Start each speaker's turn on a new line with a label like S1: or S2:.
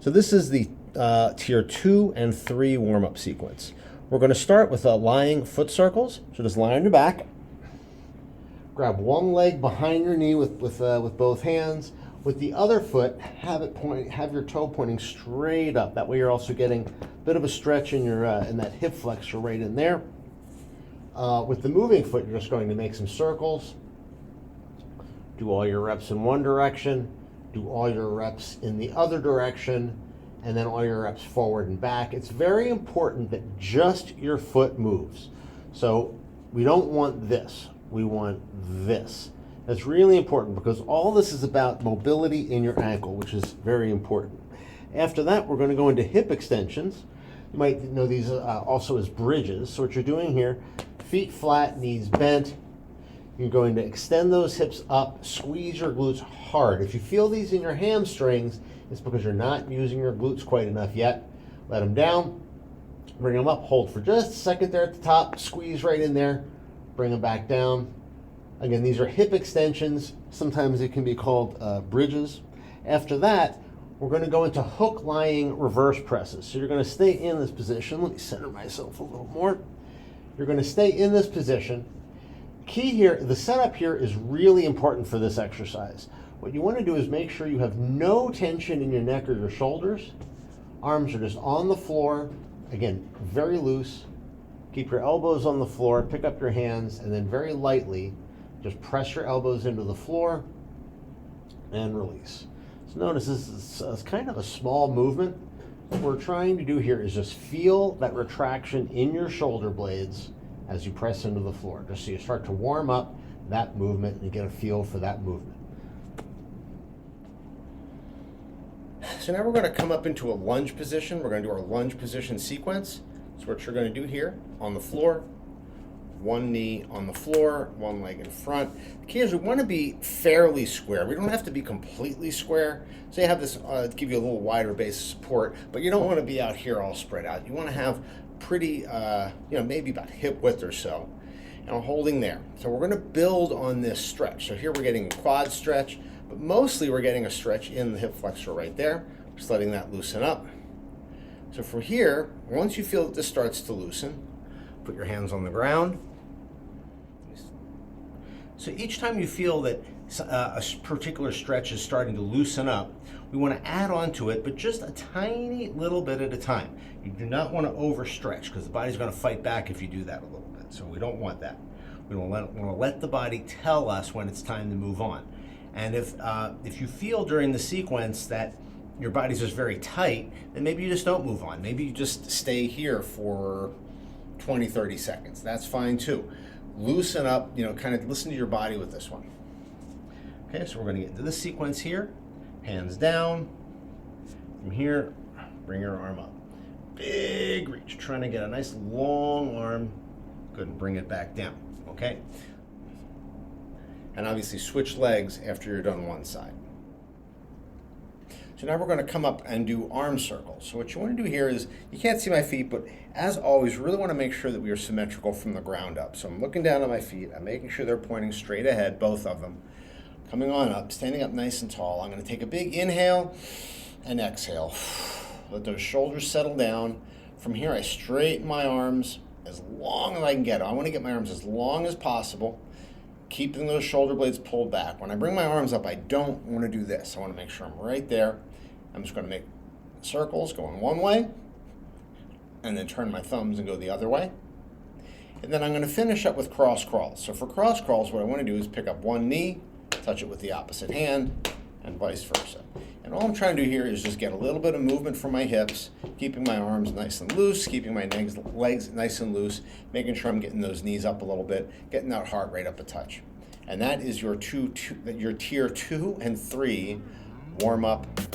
S1: So this is the tier 2 and 3 warm-up sequence. We're going to start with lying foot circles. So just lie on your back. Grab one leg behind your knee with both hands. With the other foot, have your toe pointing straight up. That way you're also getting a bit of a stretch in your in that hip flexor right in there. With the moving foot, you're just going to make some circles. Do all your reps in one direction. Do all your reps in the other direction. And then all your reps forward and back. It's very important that just your foot moves. So we don't want this. We want this. That's really important because all this is about mobility in your ankle, which is very important. After that, we're going to go into hip extensions. You might know these also as bridges. So what you're doing here, feet flat, knees bent. You're going to extend those hips up, squeeze your glutes hard. If you feel these in your hamstrings, it's because you're not using your glutes quite enough yet. Let them down, bring them up, hold for just a second there at the top, squeeze right in there, bring them back down. Again, these are hip extensions. Sometimes it can be called bridges. After that, we're going to go into hook lying reverse presses. So you're going to stay in this position. Let me center myself a little more. You're going to stay in this position. Key here, the setup here is really important for this exercise. What you want to do is make sure you have no tension in your neck or your shoulders. Arms are just on the floor. Again, very loose. Keep your elbows on the floor, pick up your hands, and then very lightly, just press your elbows into the floor and release. So notice this is kind of a small movement. What we're trying to do here is just feel that retraction in your shoulder blades as you press into the floor, just so you start to warm up that movement and get a feel for that movement. So now we're going to come up into a lunge position. We're going to do our lunge position sequence. So what you're going to do here, on the floor, one knee on the floor, one leg in front. The key is we want to be fairly square. We don't have to be completely square. So you have this, give you a little wider base of support, but you don't want to be out here all spread out. You want to have pretty, maybe about hip width or so. And I'm holding there. So we're going to build on this stretch. So here we're getting a quad stretch, but mostly we're getting a stretch in the hip flexor right there. Just letting that loosen up. So from here, once you feel that this starts to loosen, put your hands on the ground. So each time you feel that a particular stretch is starting to loosen up, we want to add on to it, but just a tiny little bit at a time. You do not want to overstretch because the body's going to fight back if you do that a little bit. So we don't want that. We want to let the body tell us when it's time to move on. And if you feel during the sequence that your body's just very tight, then maybe you just don't move on. Maybe you just stay here for 20, 30 seconds. That's fine too. Loosen up, kind of listen to your body with this one. Okay, so we're going to get into this sequence here. Hands down. From here, bring your arm up. Big reach, trying to get a nice long arm. Good, and bring it back down, okay? And obviously switch legs after you're done one side. So now we're going to come up and do arm circles. So what you want to do here is, you can't see my feet, but as always, really want to make sure that we are symmetrical from the ground up. So I'm looking down at my feet, I'm making sure they're pointing straight ahead, both of them. Coming on up, standing up nice and tall. I'm going to take a big inhale and exhale. Let those shoulders settle down. From here, I straighten my arms as long as I can get. I want to get my arms as long as possible, keeping those shoulder blades pulled back. When I bring my arms up, I don't want to do this. I want to make sure I'm right there. I'm just going to make circles going one way and then turn my thumbs and go the other way. And then I'm going to finish up with cross crawls. So for cross crawls, what I want to do is pick up one knee, touch it with the opposite hand, and vice versa. And all I'm trying to do here is just get a little bit of movement from my hips, keeping my arms nice and loose, keeping my legs nice and loose, making sure I'm getting those knees up a little bit, getting that heart rate up a touch. And that is your tier 2 and 3 warm-up